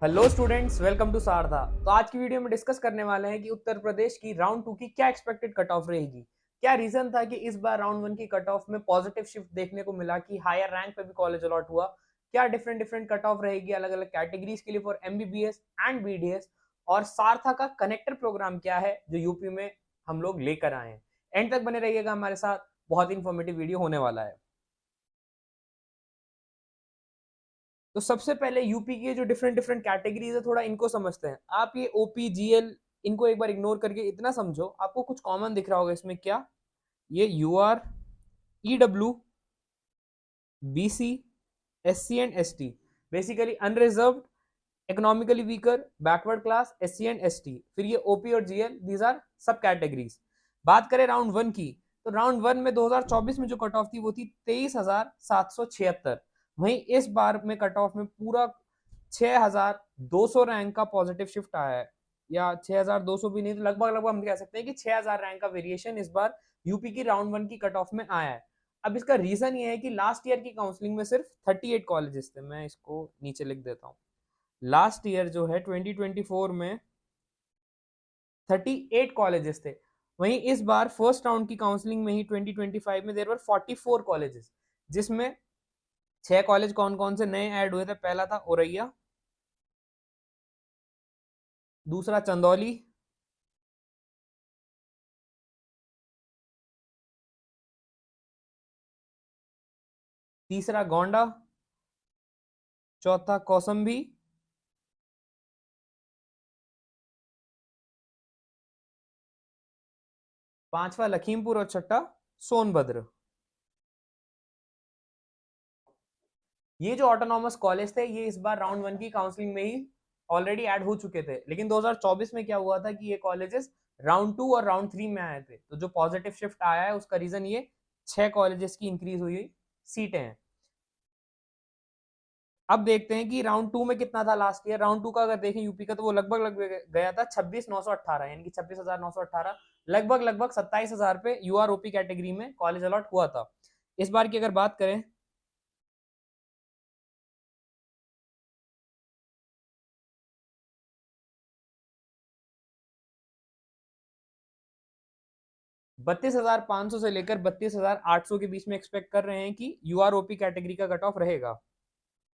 Hello students, welcome to Sardha. तो आज की वीडियो में डिस्कस करने वाले हैं कि उत्तर प्रदेश की राउंड 2 की क्या एक्सपेक्टेड कट ऑफ रहेगी। क्या रीजन था कि इस बार राउंड 1 की कट ऑफ में पॉजिटिव शिफ्ट देखने को मिला कि हायर रैंक पे भी कॉलेज अलॉट हुआ। क्या डिफरेंट डिफरेंट कट ऑफ रहेगी अलग अलग कैटेगरीज के लिए फॉर एमबीबीएस एंड बीडीएस, और सारथा का कनेक्टर प्रोग्राम क्या है जो यूपी में हम लोग लेकर आए हैं। एंड तक बने रहिएगा हमारे साथ, बहुत इंफॉर्मेटिव वीडियो होने वाला है। तो सबसे पहले यूपी की जो डिफरेंट डिफरेंट कैटेगरीज है, थोड़ा इनको समझते हैं। आप ये ओपी जीएल इनको एक बार इग्नोर करके इतना समझो, आपको कुछ कॉमन दिख रहा होगा इसमें। क्या ये UR, EW, BC, SC and ST, basically unreserved, economically weaker, backward class, SC and ST. फिर ये ओपी और जीएल, दीज आर सब कैटेगरीज। बात करें राउंड 1 की, तो राउंड 1 में 2024 में जो कट ऑफ थी वो थी 23,776। वहीं इस बार में कट ऑफ में पूरा 6,200 रैंक का पॉजिटिव शिफ्ट आया है, या 6,200 भी नहीं तो लगभग लगभग हम कह सकते हैं कि 6,000 रैंक का वेरिएशन इस बार यूपी की राउंड 1 की कट ऑफ में आया है। अब इसका रीजन ये है कि लास्ट ईयर की काउंसलिंग में सिर्फ 38 कॉलेजेस थे। मैं इसको नीचे लिख देता हूँ। लास्ट ईयर जो है 2024 में 38 कॉलेजेस थे। वहीं इस बार फर्स्ट राउंड की काउंसलिंग में ही 2025 में देयर वर 44 कॉलेजेस, जिसमें 6 कॉलेज कौन कौन से नए ऐड हुए थे। पहला था औरैया, दूसरा चंदौली, तीसरा गोंडा, चौथा कौसंबी, पांचवा लखीमपुर और छठा सोनभद्र। ये जो ऑटोनॉमस कॉलेज थे ये इस बार राउंड 1 की काउंसलिंग में ही ऑलरेडी ऐड हो चुके थे, लेकिन 2024 में क्या हुआ था कि ये कॉलेजेस राउंड 2 और राउंड 3 में आए थे। तो जो पॉजिटिव शिफ्ट आया है उसका रीजन ये 6 कॉलेजेस की इंक्रीज हुई सीटें हैं। अब देखते हैं कि राउंड 2 में कितना था लास्ट ईयर। राउंड 2 का अगर देखें यूपी का, तो वो लगभग लगभग गया था 26,918, यानी कि 26,918, लगभग लगभग 27,000 पे यूआरओपी कैटेगरी में कॉलेज अलॉट हुआ था। इस बार की अगर बात करें, 32,500 से लेकर 32,800 के बीच में एक्सपेक्ट कर रहे हैं कि यूआरओपी कैटेगरी का कट ऑफ रहेगा।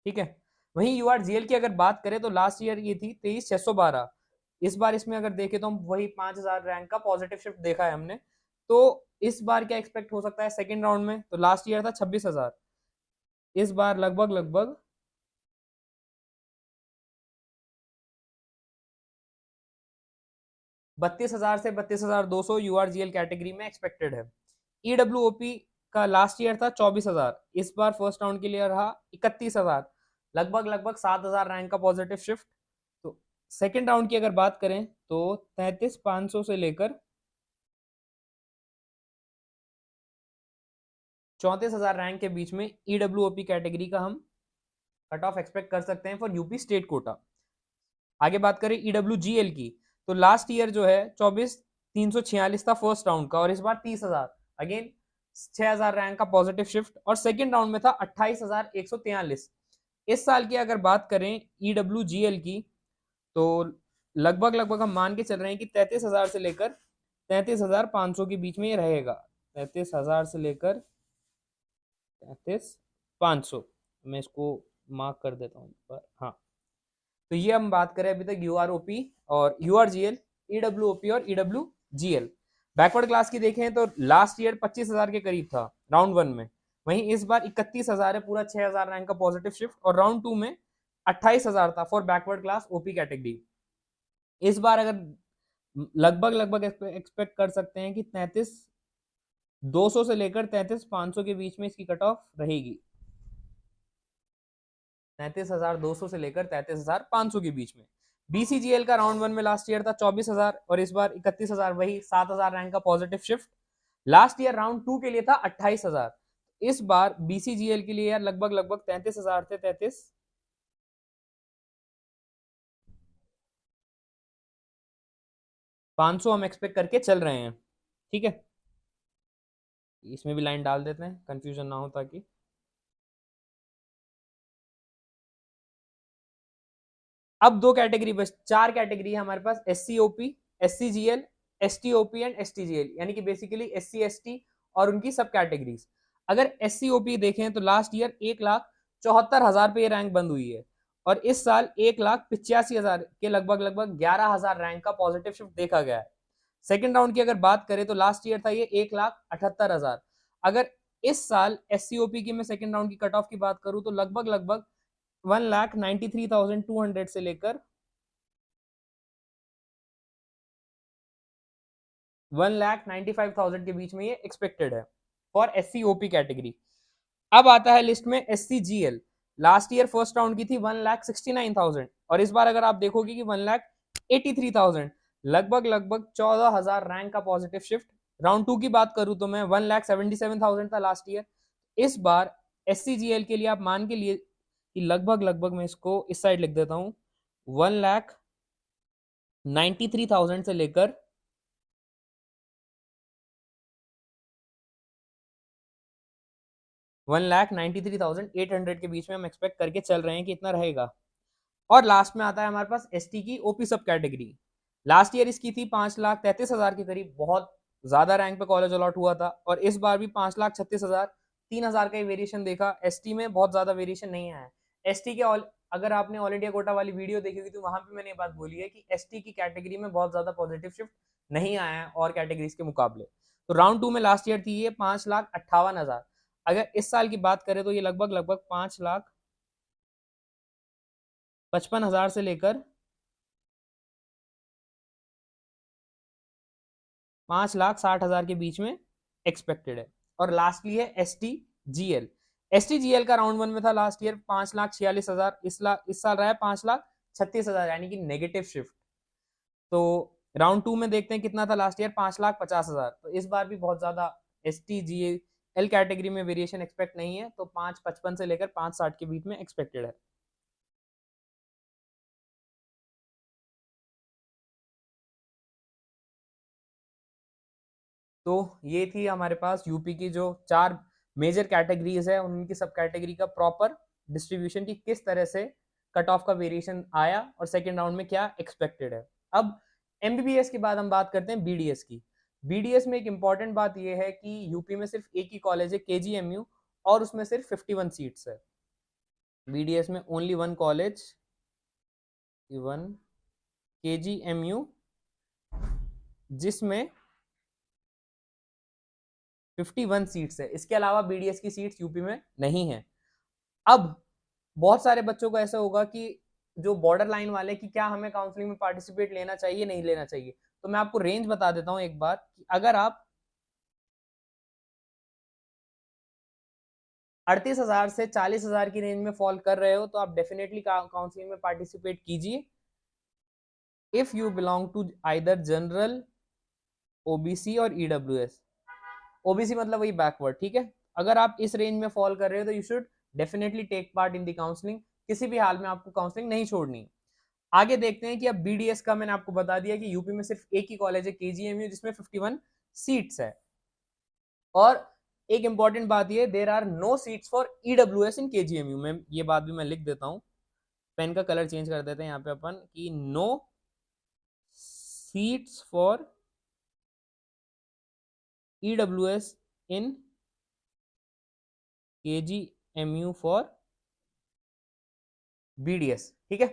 ठीक है। वहीं यूआरजीएल की अगर बात करें तो लास्ट ईयर ये थी 23,612। इस बार इसमें अगर देखें तो हम वही 5,000 रैंक का पॉजिटिव शिफ्ट देखा है हमने। तो इस बार क्या एक्सपेक्ट हो सकता है सेकेंड राउंड में? तो लास्ट ईयर था 26,000, इस बार लगभग लगभग 32,000 से 32,200 यूआरजीएल कैटेगरी में एक्सपेक्टेड है। ईडब्ल्यूओपी का लास्ट ईयर था 24,000, इस बार फर्स्ट राउंड के लिए रहा 31,000, लगभग लगभग 7,000 रैंक का पॉजिटिव शिफ्ट। तो सेकेंड राउंड की अगर बात करें तो 33,500 से लेकर 34,000 रैंक के बीच में ईडब्ल्यूओपी कैटेगरी का हम कट ऑफ एक्सपेक्ट कर सकते हैं फॉर यूपी स्टेट कोटा। आगे बात करें ईडब्ल्यूजीएल की, तो लास्ट ईयर जो है 24,346 था फर्स्ट राउंड का, और इस बार 30,000, अगेन 6,000 रैंक का पॉजिटिव शिफ्ट। और सेकेंड राउंड में था 28,143। इस साल की अगर बात करें ईडब्ल्यूजीएल की, तो लगभग लगभग हम मान के चल रहे हैं कि 33,000 से लेकर 33,500 के बीच में ये रहेगा। 33,000 से लेकर 33,500, मैं इसको मार्क कर देता हूँ पर हाँ। तो ये हम बात करें अभी तक यूआरओपी और यूआरजीएल, ईडब्ल्यूओपी और ईडब्ल्यूजीएल। बैकवर्ड क्लास की देखें तो लास्ट ईयर 25,000 के करीब था राउंड 1 में, वहीं इस बार 31,000 है, पूरा 6,000 रैंक का पॉजिटिव शिफ्ट। और राउंड 2 में 28,000 था for backward class OP category. इस बार अगर लगभग लगभग एक्सपेक्ट कर सकते हैं कि 33,200 से लेकर 33,500 के बीच में इसकी कट ऑफ रहेगी। 33,200 से लेकर 33,500 के बीच में। बीसीजीएल का राउंड 1 में लास्ट ईयर था 24,000, और इस बार 31,000, वही 7,000 रैंक का positive shift. Last year round 2 के लिए था 28,000, इस बार बीसीजीएल के लिए यार लगभग लगभग 33,000 थे, 33,500 हम एक्सपेक्ट करके चल रहे हैं। ठीक है, इसमें भी लाइन डाल देते हैं कंफ्यूजन ना हो ताकि। अब दो कैटेगरी बस, चार कैटेगरी है हमारे पास, SC-OP, SC-GL, ST-OP and ST-GL, यानी कि बेसिकली SC-ST और उनकी सब कैटेगरीज। अगर SC-OP देखें तो लास्ट ईयर 1,74,000 पे ये रैंक बंद हुई है, और इस साल 1,85,000 के लगभग लगभग 11,000 रैंक का पॉजिटिव शिफ्ट देखा गया है। सेकेंड राउंड की अगर बात करें तो लास्ट ईयर था ये 1,78,000। अगर इस साल SC-OP की मैं सेकेंड राउंड की कट ऑफ की बात करूं तो लगभग लगभग 1,93,200 से लेकर 1,95,000 के बीच में ये एक्सपेक्टेड है फॉर SC-OP कैटेगरी। अब आता है लिस्ट में SC-GL। Last year first round की थी 1,69,000, और इस बार अगर आप देखोगे कि 1,83,000, लगभग लगभग 14,000 रैंक का पॉजिटिव शिफ्ट। राउंड टू की बात करूं तो मैं 1,77,000 था लास्ट ईयर। इस बार SC-GL के लिए आप मान के लिए कि लगभग लगभग, मैं इसको इस साइड लिख देता हूं, 1,93,000 से लेकर 1,93,800 के बीच में हम एक्सपेक्ट करके चल रहे हैं कि इतना रहेगा। और लास्ट में आता है हमारे पास ST की OP सब कैटेगरी। लास्ट ईयर इसकी थी 5,33,000 के करीब, बहुत ज्यादा रैंक पे कॉलेज अलॉट हुआ था, और इस बार भी 5,36,000, 3,000 का वेरिएशन देखा। ST में बहुत ज्यादा वेरिएशन नहीं आया है। ST के अगर आपने ऑल इंडिया कोटा वाली वीडियो देखी होगी तो वहां पे मैंने ये बात बोली है कि ST की कैटेगरी में बहुत ज्यादा पॉजिटिव शिफ्ट नहीं आया है और कैटेगरीज के मुकाबले। तो राउंड टू में लास्ट ईयर थी ये 5,58,000। अगर इस साल की बात करें तो ये लगभग लगभग 5,55,000 से लेकर 5,60,000 के बीच में एक्सपेक्टेड है। और लास्टली है ST-GL। ST-GL का राउंड वन में था लास्ट ईयर 5,46,000, इस साल रहा है 5,36,000, यानी कि नेगेटिव शिफ्ट। तो राउंड टू में देखते हैं कितना था लास्ट ईयर, 5,50,000। तो इस बार भी बहुत ज्यादा ST-GL कैटेगरी में वेरिएशन एक्सपेक्ट नहीं है, तो 5,55 से लेकर 5,60 के बीच में एक्सपेक्टेड है। तो ये थी हमारे पास यूपी की जो चार मेजर कैटेगरीज है, उनकी सब कैटेगरी का प्रॉपर डिस्ट्रीब्यूशन की किस तरह से कट ऑफ का वेरिएशन आया और सेकेंड राउंड में क्या एक्सपेक्टेड है। अब MBBS के बाद हम बात करते हैं BDS की। BDS में एक इंपॉर्टेंट बात यह है कि यूपी में सिर्फ एक ही कॉलेज है, KGMU, और उसमें सिर्फ 51 सीट्स है। BDS में only one college, one KGMU, जिसमें 51 सीट्स है। इसके अलावा BDS की सीट्स यूपी में नहीं है। अब बहुत सारे बच्चों को ऐसा होगा कि जो बॉर्डर लाइन वाले, कि क्या हमें काउंसलिंग में पार्टिसिपेट लेना चाहिए नहीं लेना चाहिए। तो मैं आपको रेंज बता देता हूं एक बार, कि अगर आप 38,000 से 40,000 की रेंज में फॉल कर रहे हो तो आप डेफिनेटली काउंसलिंग में पार्टिसिपेट कीजिए, if you belong to either general, OBC और EWS। OBC मतलब वही बैकवर्ड, ठीक है। अगर आप इस रेंज में फॉल कर रहे हो तो you should definitely take part in the counselling, किसी भी हाल में आपको काउंसलिंग नहीं छोड़नी। आगे देखते हैं कि अब BDS का मैंने आपको बता दिया कि यूपी में सिर्फ एक ही कॉलेज है, KGMU, जिसमें 51 सीट्स है। और एक इंपॉर्टेंट बात ये, there are no seats for EWS in KGMU में, ये बात भी मैं लिख देता हूं, पेन का कलर चेंज कर देते हैं यहाँ पे अपन, कि no seats for EWS in KGMU for BDS, ठीक है।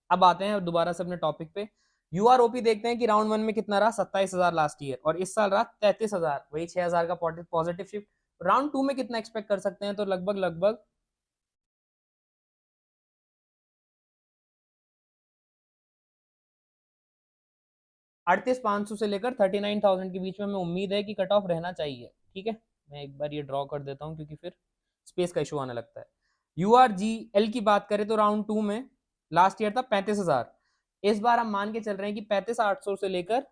अब आते हैं दोबारा से अपने टॉपिक पे। UROP देखते हैं कि राउंड वन में कितना रहा, 27,000 लास्ट ईयर, और इस साल रहा 33,000, वही 6,000 का पॉजिटिव शिफ्ट। राउंड टू में कितना एक्सपेक्ट कर सकते हैं, तो लगभग लगभग 38,500 से लेकर 39,000 के बीच में हमें उम्मीद है कि कट ऑफ रहना चाहिए, ठीक है। मैं एक बार ये ड्रॉ कर देता हूँ क्योंकि फिर स्पेस का इशू आने लगता है। URGL की बात करें तो राउंड टू में लास्ट ईयर था 35,000, इस बार हम मान के चल रहे हैं कि 35,800 से लेकर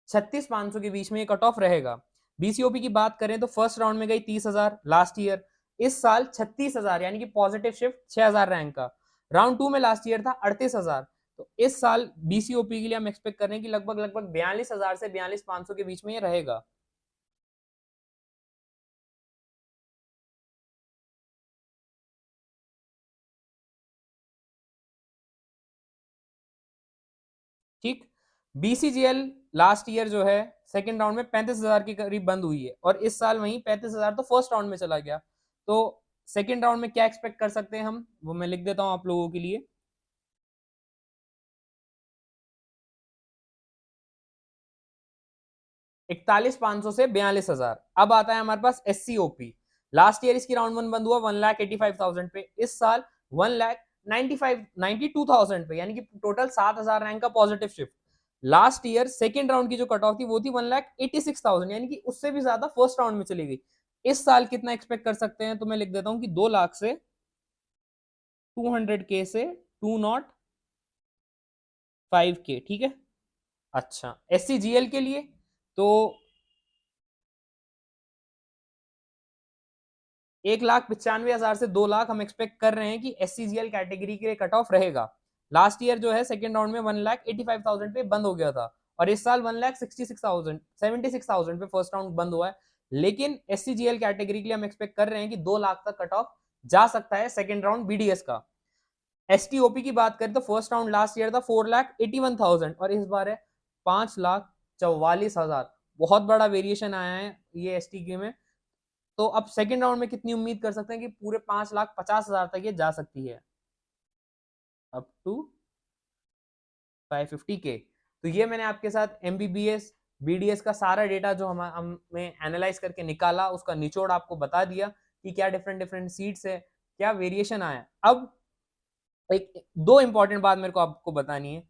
36,500 के बीच में ये कट ऑफ रहेगा। BCOP की बात करें तो फर्स्ट राउंड में गई 30,000 लास्ट ईयर, इस साल 36,000, यानी कि पॉजिटिव शिफ्ट 6,000 रैंक का। राउंड टू में लास्ट ईयर था 38,000, तो इस साल BCOP के लिए हम एक्सपेक्ट कर रहे हैं कि लगभग लगभग 42,000 से 42,500 के बीच में ये रहेगा। ठीक। बीसीजीएल लास्ट ईयर जो है सेकंड राउंड में 35,000 के करीब बंद हुई है, और इस साल वहीं 35,000 तो फर्स्ट राउंड में चला गया। तो सेकंड राउंड में क्या एक्सपेक्ट कर सकते हैं हम, वो मैं लिख देता हूं आप लोगों के लिए। 41,500 से 42,000। अब आता है हमारे पास SCOP। लास्ट ईयर इसकी राउंड वन बंद हुआ 1,85,000 पे, इस साल 1,95,92,000 पे, यानी कि टोटल 7,000 रैंक का positive shift. Last year second round की जो कट ऑफ थी वो थी 1,86,000, यानी कि उससे भी ज्यादा फर्स्ट राउंड में चली गई। इस साल कितना एक्सपेक्ट कर सकते हैं, तो मैं लिख देता हूं कि 2 लाख से 200K से 205K। ठीक है। अच्छा, SCGL के लिए तो 1,95,000 से 2 लाख हम एक्सपेक्ट कर रहे हैं कि SCGL कैटेगरी के लिए कट ऑफ रहेगा। लास्ट ईयर जो है सेकंड राउंड में 1,85,000 पे बंद हो गया था, और इस साल 1,76,000 पे फर्स्ट राउंड बंद हुआ है। लेकिन SCGL कैटेगरी के लिए हम एक्सपेक्ट कर रहे हैं कि 2 लाख तक कट ऑफ जा सकता है सेकंड राउंड BDS का। STOP की बात करें तो फर्स्ट राउंड लास्ट ईयर था 4,81,000, और इस बार है 5,44,000। बहुत बड़ा वेरिएशन आया है ये STK में। तो अब सेकंड राउंड में कितनी उम्मीद कर सकते हैं कि पूरे 5,50,000 तक ये जा सकती है, अप टू 550K। तो ये मैंने आपके साथ MBBS BDS का सारा डेटा जो हमने एनालाइज करके निकाला, उसका निचोड़ आपको बता दिया कि क्या डिफरेंट डिफरेंट सीट्स है, क्या वेरिएशन आया। अब एक दो इंपॉर्टेंट बात मेरे को आपको बतानी है।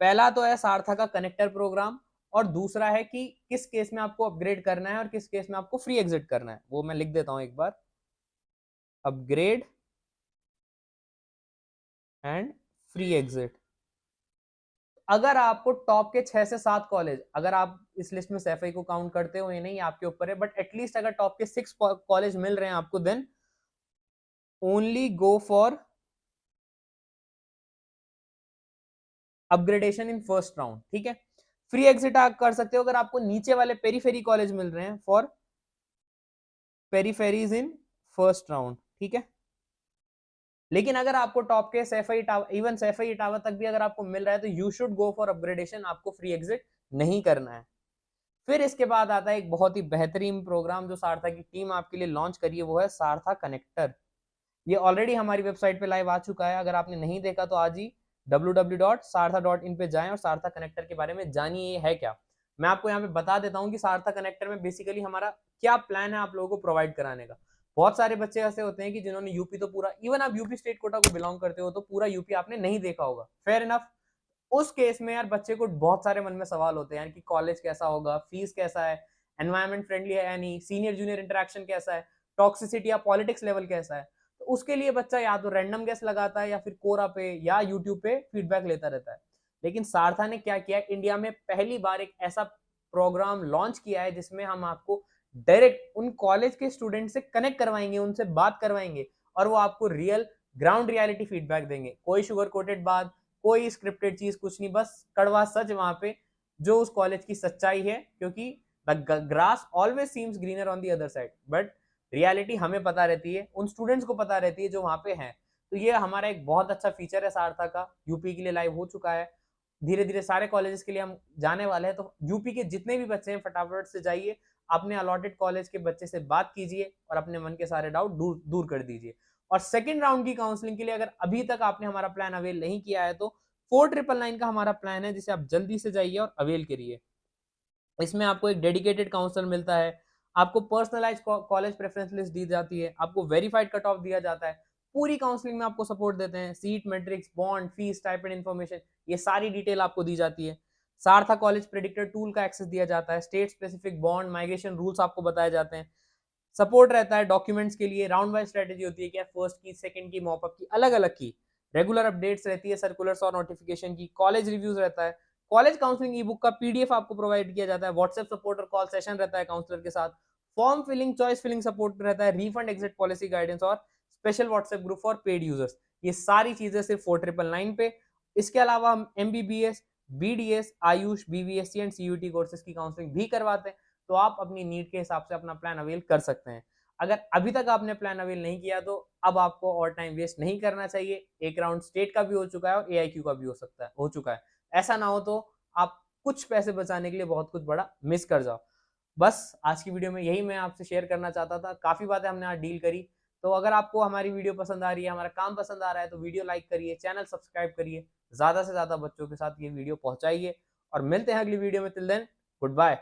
पहला तो है सारथा का कनेक्टर प्रोग्राम, और दूसरा है कि किस केस में आपको अपग्रेड करना है और किस केस में आपको फ्री एग्जिट करना है। वो मैं लिख देता हूं एक बार, अपग्रेड एंड फ्री एग्जिट। अगर आपको टॉप के 6 से 7 कॉलेज, अगर आप इस लिस्ट में सैफई को काउंट करते हो या नहीं आपके ऊपर है, बट एटलीस्ट अगर टॉप के 6 कॉलेज मिल रहे हैं आपको, then only go for upgradation in first round. ठीक है। फ्री एग्जिट आप कर सकते हो अगर आपको नीचे वाले पेरीफेरी कॉलेज मिल रहे हैं, for peripheries in first round. ठीक है। लेकिन अगर आपको टॉप के सैफई इवन सैफई इटावा तक भी अगर आपको मिल रहा है तो you should go for upgradation, आपको फ्री एग्जिट नहीं करना है। फिर इसके बाद आता है एक बहुत ही बेहतरीन प्रोग्राम जो सारथा की टीम आपके लिए लॉन्च करी है, वो है सारथा कनेक्टर। ये ऑलरेडी हमारी वेबसाइट पे लाइव आ चुका है, अगर आपने नहीं देखा तो आज ही www.sartha.in पे जाएं और सारथा कनेक्टर के बारे में जानिए ये है क्या। मैं आपको यहाँ पे बता देता हूँ कि सारथा कनेक्टर में बेसिकली हमारा क्या प्लान है आप लोगों को प्रोवाइड कराने का। बहुत सारे बच्चे ऐसे होते हैं कि जिन्होंने यूपी तो पूरा, इवन आप यूपी स्टेट कोटा को बिलोंग करते हो तो पूरा यूपी आपने नहीं देखा होगा, फेयर इनफ। उस केस में यार बच्चे को बहुत सारे मन में सवाल होते हैं कि कॉलेज कैसा होगा, फीस कैसा है, एनवायरमेंट फ्रेंडली है या नहीं, सीनियर जूनियर इंटरेक्शन कैसा है, टॉक्सिसिटी या पॉलिटिक्स लेवल कैसा है। तो उसके लिए बच्चा या तो रैंडम गेस लगाता है या फिर कोरा पे या यूट्यूब पे फीडबैक लेता रहता है। लेकिन सारथा ने क्या किया, इंडिया में पहली बार एक ऐसा प्रोग्राम लॉन्च किया है जिसमें हम आपको डायरेक्ट उन कॉलेज के स्टूडेंट से कनेक्ट करवाएंगे, उनसे बात करवाएंगे, और वो आपको रियल ग्राउंड रियलिटी फीडबैक देंगे। कोई शुगर कोटेड बात, कोई स्क्रिप्टेड चीज कुछ नहीं, बस कड़वा सच वहां पे जो उस कॉलेज की सच्चाई है। क्योंकि the grass always seems greener on the other side, but reality हमें पता रहती है, उन स्टूडेंट्स को पता रहती है जो वहां पे हैं। तो ये हमारा एक बहुत अच्छा फीचर है सारथा का, यूपी के लिए लाइव हो चुका है। धीरे धीरे सारे कॉलेजेस के लिए हम जाने वाले हैं। तो यूपी के जितने भी बच्चे हैं फटाफट से जाइए, अपने अलॉटेड कॉलेज के बच्चे से बात कीजिए और अपने मन के सारे डाउट दूर कर दीजिए। और सेकंड राउंड की काउंसलिंग के लिए अगर अभी तक आपने हमारा प्लान अवेल नहीं किया है तो 4,999 का हमारा प्लान है, जिसे आप जल्दी से जाइए और अवेल करिए। इसमें आपको एक डेडिकेटेड काउंसलर मिलता है, आपको पर्सनलाइज कॉलेज प्रेफरेंस लिस्ट दी जाती है, आपको वेरीफाइड कट ऑफ दिया जाता है, पूरी काउंसलिंग में आपको सपोर्ट देते हैं, seat matrix, bond, fees, stipend information, ये सारी डिटेल आपको दी जाती है। सारथा कॉलेज प्रेडिक्टर टूल का एक्सेस दिया जाता है, state specific bond migration rules आपको बताए जाते हैं, सपोर्ट रहता है डॉक्यूमेंट्स के लिए, राउंड वाइज स्ट्रेटेजी होती है, क्या फर्स्ट की, सेकंड की, मॉपअप की, अलग अलग की, रेगुलर अपडेट्स रहती है, सर्कुलर्स और नोटिफिकेशन की, कॉलेज रिव्यूज रहता है, कॉलेज काउंसलिंग ई बुक का PDF आपको प्रोवाइड किया जाता है, व्हाट्सएप सपोर्ट और कॉल सेशन रहता है काउंसलर के साथ, form filling, choice filling support रहता है, रिफंड एग्जिट पॉलिसी गाइडेंस और special WhatsApp group for paid users. ये सारी चीजें सिर्फ 4,999 पे। इसके अलावा हम MBBS, BDS, Ayush, BVSC and CUT courses की काउंसलिंग भी करवाते हैं। तो आप अपनी नीड के हिसाब से अपना प्लान अवेल कर सकते हैं। अगर अभी तक आपने प्लान अवेल नहीं किया तो अब आपको और टाइम वेस्ट नहीं करना चाहिए। एक राउंड स्टेट का भी हो चुका है और AIQ का भी हो चुका है। ऐसा ना हो तो आप कुछ पैसे बचाने के लिए बहुत कुछ बड़ा मिस कर जाओ। बस आज की वीडियो में यही मैं आपसे शेयर करना चाहता था। काफी बातें हमने आज डील करी। तो अगर आपको हमारी वीडियो पसंद आ रही है, हमारा काम पसंद आ रहा है, तो वीडियो लाइक करिए, चैनल सब्सक्राइब करिए, ज्यादा से ज्यादा बच्चों के साथ ये वीडियो पहुंचाइए और मिलते हैं अगली वीडियो में। Till then, good bye.